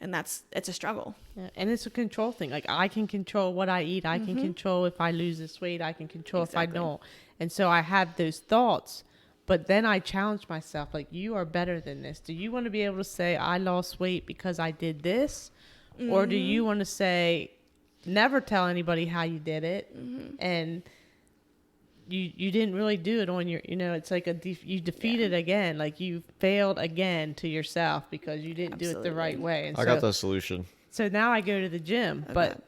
And it's a struggle. Yeah, and it's a control thing. Like, I can control what I eat. I can control if I lose this weight. I can control if I don't. And so I have those thoughts, but then I challenge myself, like, you are better than this. Do you want to be able to say, I lost weight because I did this? Or do you want to say, never tell anybody how you did it? And you didn't really do it on your, it's like you defeated again. Like, you failed again to yourself because you didn't do it the right way. And I got the solution. So now I go to the gym, but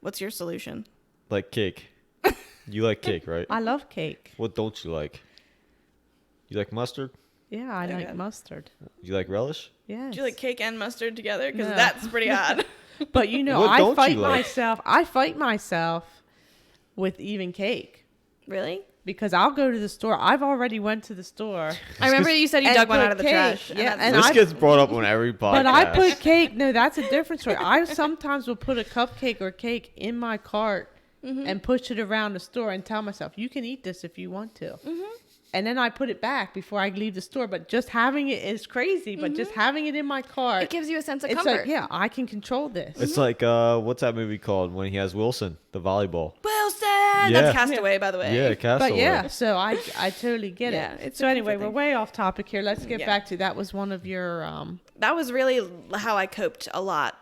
what's your solution? Like cake. You like cake, right? I love cake. What don't you like? You like mustard? Yeah, I like mustard. You like relish? Yes. Do you like cake and mustard together? Because that's pretty odd. But I fight myself with even cake. Really? Because I'll go to the store. I've already went to the store. I remember you said you dug one out of the trash. Yeah, and this gets brought up on every podcast. But I put cake. No, that's a different story. I sometimes will put a cupcake or cake in my cart and push it around the store and tell myself, you can eat this if you want to. And then I put it back before I leave the store. But just having it is crazy. But just having it in my cart. It gives you a sense of comfort. comfort. It's like, yeah, I can control this. It's like, what's that movie called when he has Wilson, the volleyball? Wilson! Yeah. That's Castaway, by the way. Yeah, Castaway. But yeah, so I totally get it. So anyway, we're way off topic here. Let's get back to, that was one of your... That was really how I coped a lot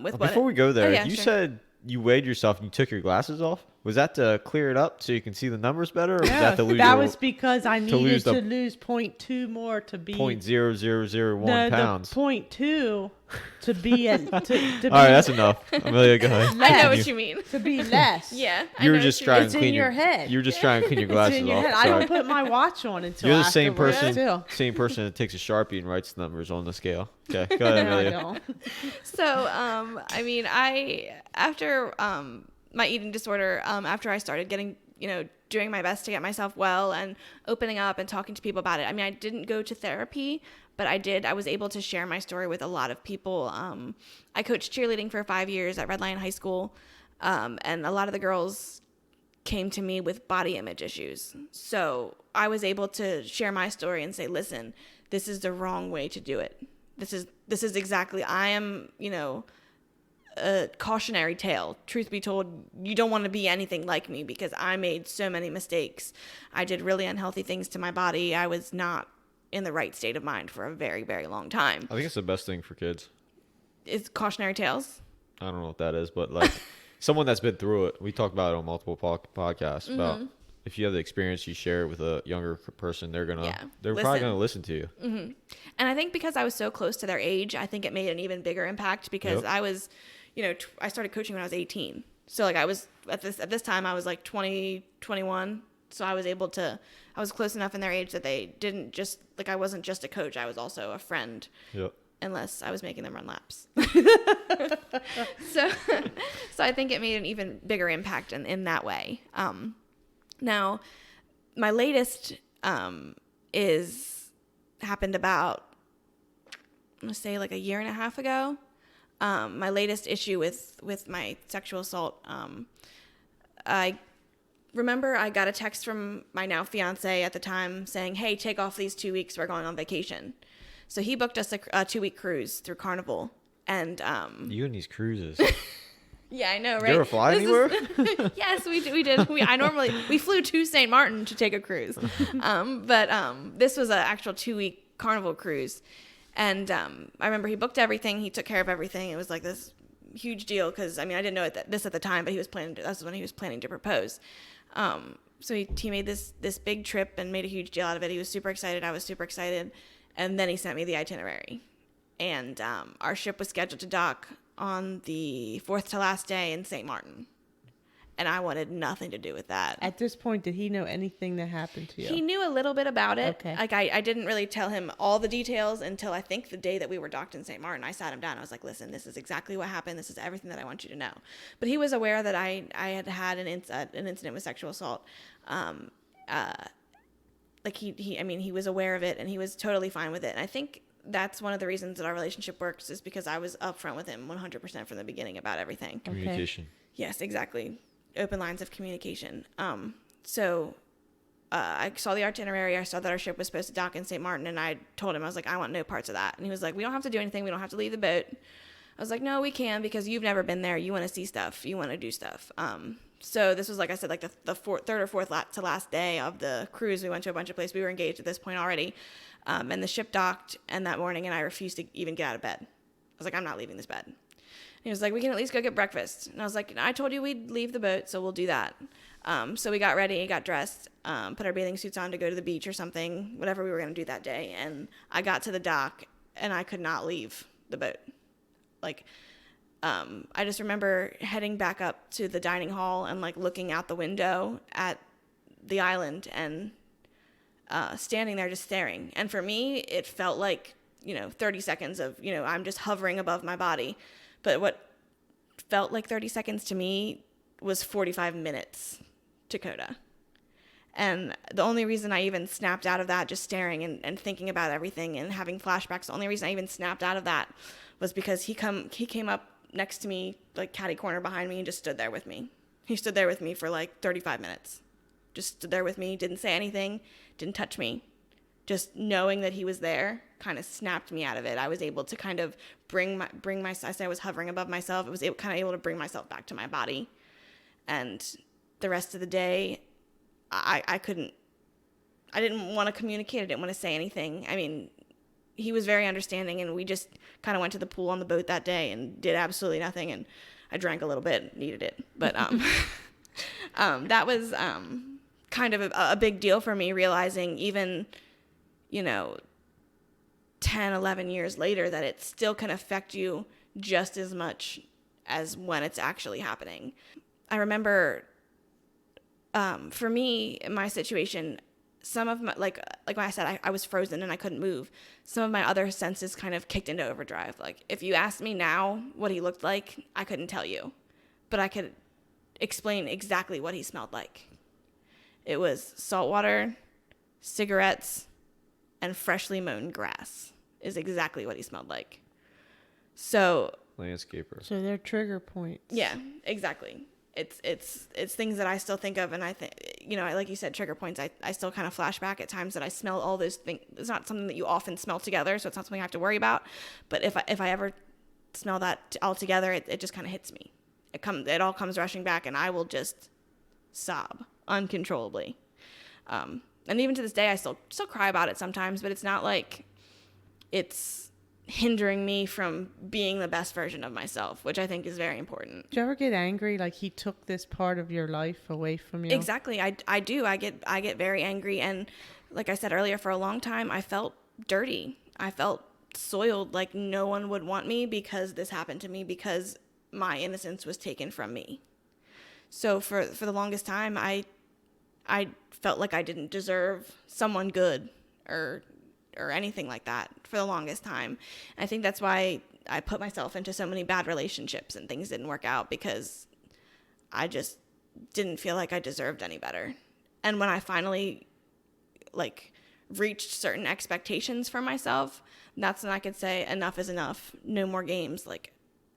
with what... Before we go there, you said you weighed yourself and you took your glasses off? Was that to clear it up so you can see the numbers better, or was that to lose? That was because I needed lose to lose 0.2 more to be 0.0001 pounds. The 0.2 to be at to be. All right, that's enough. Amelia, go ahead. I know what you mean. To be less. Yeah. You were just trying It's to in clean your head. You were just trying to clean your It's glasses in your off. head. I Sorry. don't put my watch on until You're the same afterwards, person. too. Same person that takes a Sharpie and writes numbers on the scale. Okay, go ahead, No, I Amelia. don't. So, I mean, after my eating disorder, after I started getting, doing my best to get myself well and opening up and talking to people about it. I mean, I didn't go to therapy, but I was able to share my story with a lot of people. I coached cheerleading for 5 years at Red Lion High School, and a lot of the girls came to me with body image issues. So I was able to share my story and say, listen, this is the wrong way to do it. This is exactly, I am, a cautionary tale. Truth be told, you don't want to be anything like me because I made so many mistakes. I did really unhealthy things to my body. I was not in the right state of mind for a very, very long time. I think it's the best thing for kids. It's cautionary tales. I don't know what that is, but like someone that's been through it. We talked about it on multiple podcasts about if you have the experience, you share it with a younger person, they're probably gonna listen to you. Mm-hmm. And I think because I was so close to their age, I think it made an even bigger impact because I was, I started coaching when I was 18. So like I was at this time I was like 20, 21. So I was close enough in their age that they didn't just like, I wasn't just a coach. I was also a friend. Yep. Unless I was making them run laps. so I think it made an even bigger impact in that way. Now my latest, happened about, I'm going to say like a year and a half ago. My latest issue with my sexual assault, I remember I got a text from my now fiance at the time saying, hey, take off these 2 weeks. We're going on vacation. So he booked us a 2-week cruise through Carnival. And you and these cruises. yeah, I know, right? Did you ever fly anywhere? Yes, we did. We flew to St. Martin to take a cruise. But this was an actual 2-week Carnival cruise. And I remember he booked everything. He took care of everything. It was like this huge deal because, I mean, I didn't know this at the time, but that's when he was planning to propose. So he made this big trip and made a huge deal out of it. He was super excited. I was super excited. And then he sent me the itinerary. And our ship was scheduled to dock on the 4th to last day in St. Martin. And I wanted nothing to do with that. At this point, did he know anything that happened to you? He knew a little bit about it. Okay. Like I didn't really tell him all the details until I think the day that we were docked in St. Martin. I sat him down. I was like, listen, this is exactly what happened. This is everything that I want you to know. But he was aware that I had an incident with sexual assault. Like he was aware of it and he was totally fine with it. And I think that's one of the reasons that our relationship works is because I was upfront with him 100% from the beginning about everything. Communication. Yes, exactly. Open lines of communication. So I saw the itinerary. I saw that our ship was supposed to dock in St. Martin, and I told him, I was like, I want no parts of that. And he was like, we don't have to do anything. We don't have to leave the boat. I was like, no, we can because you've never been there. You want to see stuff. You want to do stuff. So this was, like I said, like the third or fourth to last day of the cruise. We went to a bunch of places. We were engaged at this point already. And the ship docked and that morning, and I refused to even get out of bed. I was like, I'm not leaving this bed. And he was like, we can at least go get breakfast. And I was like, I told you we'd leave the boat, so we'll do that. So we got ready, got dressed, put our bathing suits on to go to the beach or something, whatever we were going to do that day. And I got to the dock, and I could not leave the boat. Like, I just remember heading back up to the dining hall and, like, looking out the window at the island and standing there just staring. And for me, it felt like, 30 seconds of, I'm just hovering above my body. But what felt like 30 seconds to me was 45 minutes to Coda. And the only reason I even snapped out of that, just staring and thinking about everything and having flashbacks, the only reason I even snapped out of that was because he came up next to me, like catty corner behind me, and just stood there with me. He stood there with me for like 35 minutes. Just stood there with me, didn't say anything, didn't touch me. Just knowing that he was there kind of snapped me out of it. I was able to kind of bring my I say I was hovering above myself. I was kind of able to bring myself back to my body. And the rest of the day, I didn't want to communicate. I didn't want to say anything. I mean, he was very understanding, and we just kind of went to the pool on the boat that day and did absolutely nothing. And I drank a little bit, needed it. But that was kind of a big deal for me, realizing even, 10, 11 years later that it still can affect you just as much as when it's actually happening. I remember, for me, in my situation, some of my, like when I said I was frozen and I couldn't move, some of my other senses kind of kicked into overdrive. Like, if you asked me now what he looked like, I couldn't tell you, but I could explain exactly what he smelled like. It was salt water, cigarettes, and freshly mown grass is exactly what he smelled like. So landscaper. So they're trigger points. Yeah, exactly. It's things that I still think of, and I think, like you said, trigger points. I still kind of flash back at times that I smell all those things. It's not something that you often smell together, so it's not something I have to worry about. But if I ever smell that all together, it just kind of hits me. It all comes rushing back, and I will just sob uncontrollably. And even to this day, I still cry about it sometimes, but it's not like it's hindering me from being the best version of myself, which I think is very important. Do you ever get angry, like he took this part of your life away from you? Exactly. I do. I get very angry, and like I said earlier, for a long time I felt dirty. I felt soiled, like no one would want me because this happened to me, because my innocence was taken from me. So for the longest time I felt like I didn't deserve someone good or anything like that for the longest time. I think that's why I put myself into so many bad relationships and things didn't work out, because I just didn't feel like I deserved any better. And when I finally reached certain expectations for myself, that's when I could say enough is enough. No more games. Like,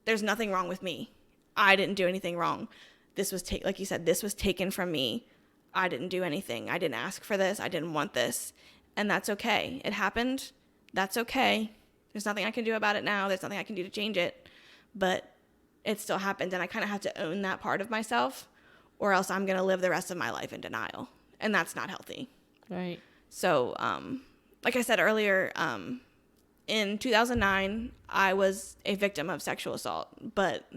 there's nothing wrong with me. I didn't do anything wrong. This was like you said, this was taken from me. I didn't do anything. I didn't ask for this. I didn't want this. And that's okay. It happened. That's okay. There's nothing I can do about it now. There's nothing I can do to change it. But it still happened, and I kind of have to own that part of myself, or else I'm going to live the rest of my life in denial. And that's not healthy. Right. So, like I said earlier, in 2009, I was a victim of sexual assault. But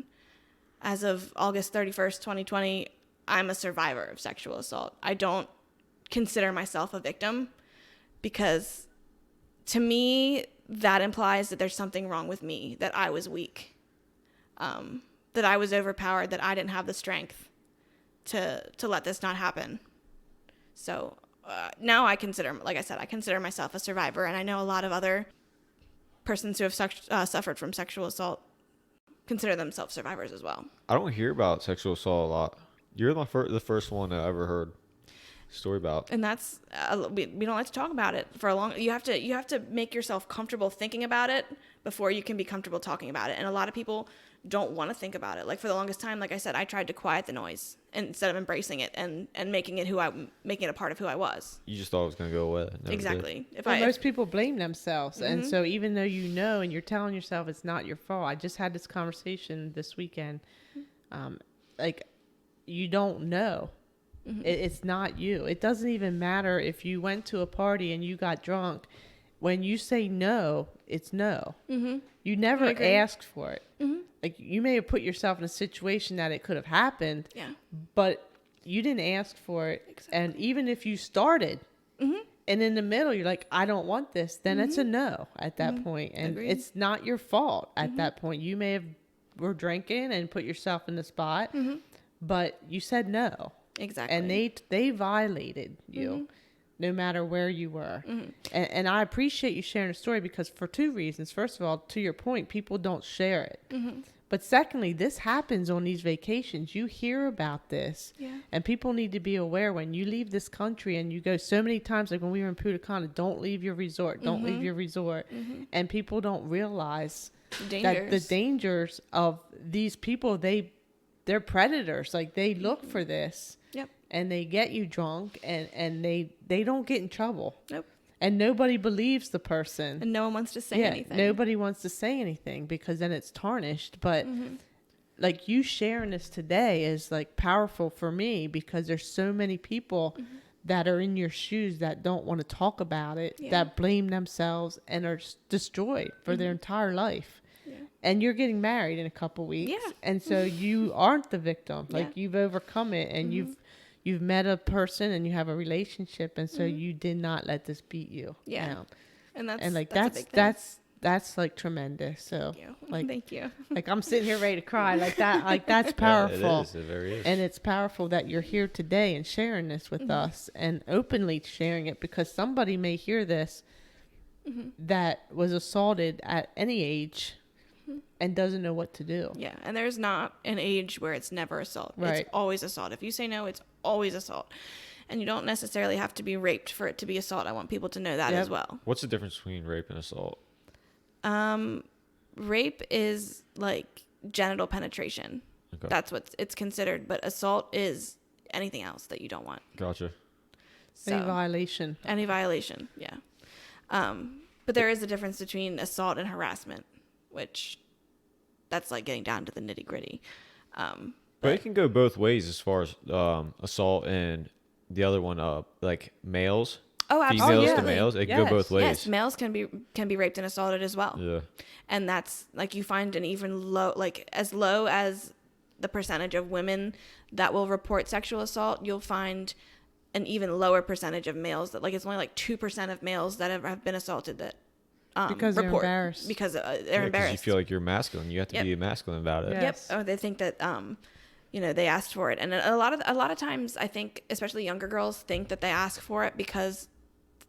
as of August 31st, 2020, I'm a survivor of sexual assault. I don't consider myself a victim, because to me, that implies that there's something wrong with me, that I was weak, that I was overpowered, that I didn't have the strength to let this not happen. So now I consider myself a survivor, and I know a lot of other persons who have suffered from sexual assault consider themselves survivors as well. I don't hear about sexual assault a lot. You're the first one I ever heard story about. And that's we don't like to talk about it for a long. You have to make yourself comfortable thinking about it before you can be comfortable talking about it. And a lot of people don't want to think about it. Like, for the longest time, like I said, I tried to quiet the noise instead of embracing it and making it making it a part of who I was. You just thought it was going to go away. Exactly. Most people blame themselves. Mm-hmm. And so even though and you're telling yourself it's not your fault. I just had this conversation this weekend. You don't know. Mm-hmm. It's not you. It doesn't even matter if you went to a party and you got drunk. When you say no, it's no. Mm-hmm. You never asked for it. Mm-hmm. Like, you may have put yourself in a situation that it could have happened, but you didn't ask for it. Exactly. And even if you started and in the middle you're like, I don't want this, then it's a no at that point. And it's not your fault at that point. You may have were drinking and put yourself in the spot, but you said no. Exactly. And they violated you no matter where you were. Mm-hmm. And I appreciate you sharing a story, because for two reasons. First of all, to your point, people don't share it. Mm-hmm. But secondly, this happens on these vacations. You hear about this. Yeah. And people need to be aware when you leave this country and you go so many times, like when we were in Punta Cana, don't leave your resort. Don't leave your resort. Mm-hmm. And people don't realize that the dangers of these people, they're predators. Like, they look for this. Yep. And they get you drunk, and they don't get in trouble. Nope. And nobody believes the person. And no one wants to say anything. Nobody wants to say anything, because then it's tarnished. But like, you sharing this today is like powerful for me, because there's so many people that are in your shoes that don't want to talk about it, that blame themselves and are destroyed for their entire life. Yeah. and you're getting married in a couple weeks. Yeah. And so you aren't the victim. Like, Yeah. you've overcome it, and you've met a person and you have a relationship, and so you did not let this beat you down. And that's And like a big thing. that's like tremendous. So Thank you. like Thank you. like I'm sitting here ready to cry. Like that, like that's powerful. It is. It very is. And it's powerful that you're here today and sharing this with us and openly sharing it, because somebody may hear this that was assaulted at any age and doesn't know what to do. Yeah, and there's not an age where it's never assault. Right. It's always assault. If you say no, it's always assault. And you don't necessarily have to be raped for it to be assault. I want people to know that as well. What's the difference between rape and assault? Rape is like genital penetration. Okay. That's what it's considered. But assault is anything else that you don't want. Gotcha. So, Any violation. Any violation, yeah. But there is a difference between assault and harassment, which that's like getting down to the nitty gritty. But it can go both ways as far as assault and the other one, like males. Oh, absolutely. Females to males. It can go both ways. Yes, males can be raped and assaulted as well. Yeah. And that's like, you find an even low as the percentage of women that will report sexual assault, you'll find an even lower percentage of males that, like, it's only like 2% of males that have been assaulted that because report they're embarrassed. because they're Because embarrassed. you feel like you're masculine. You have to be masculine about it. Yeah. Yep. Yes. Or they think that they asked for it, and a lot of times I think, especially younger girls, think that they ask for it because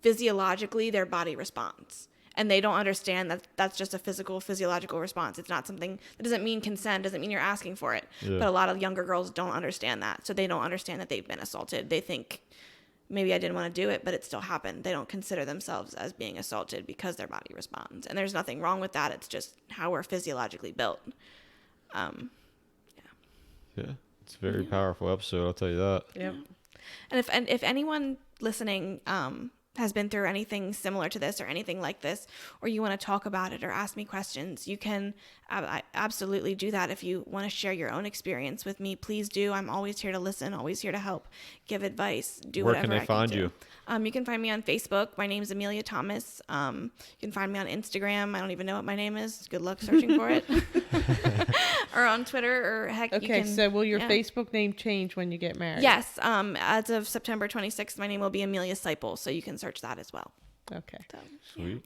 physiologically their body responds, and they don't understand that that's just a physiological response. It's not something that doesn't mean consent, doesn't mean you're asking for it. Yeah. But a lot of younger girls don't understand that, so they don't understand that they've been assaulted. They think, maybe I didn't want to do it, but it still happened. They don't consider themselves as being assaulted because their body responds, and there's nothing wrong with that. It's just how we're physiologically built. Yeah. It's a very powerful episode, I'll tell you that. Yep. And if anyone listening has been through anything similar to this or anything like this, or you want to talk about it or ask me questions, you can absolutely do that. If you want to share your own experience with me, please do. I'm always here to listen, always here to help, give advice, do Where whatever can they I find can do. you? You can find me on Facebook. My name is Amelia Thomas. You can find me on Instagram. I don't even know what my name is. Good luck searching for it. Or on Twitter, or heck, you Okay, can... so will your yeah. Facebook name change when you get married? Yes. As of September 26th, my name will be Amelia Seipel, so you can search that as well. Okay. So, Sweet.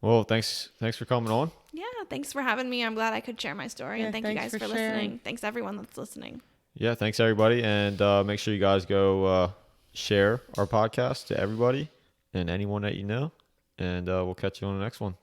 Well, thanks for coming on. yeah, thanks for having me. I'm glad I could share my story, Yeah, and thank you thanks guys for sharing. listening. Thanks everyone that's listening. Yeah, thanks everybody, and make sure you guys go share our podcast to everybody and anyone that you know, and we'll catch you on the next one.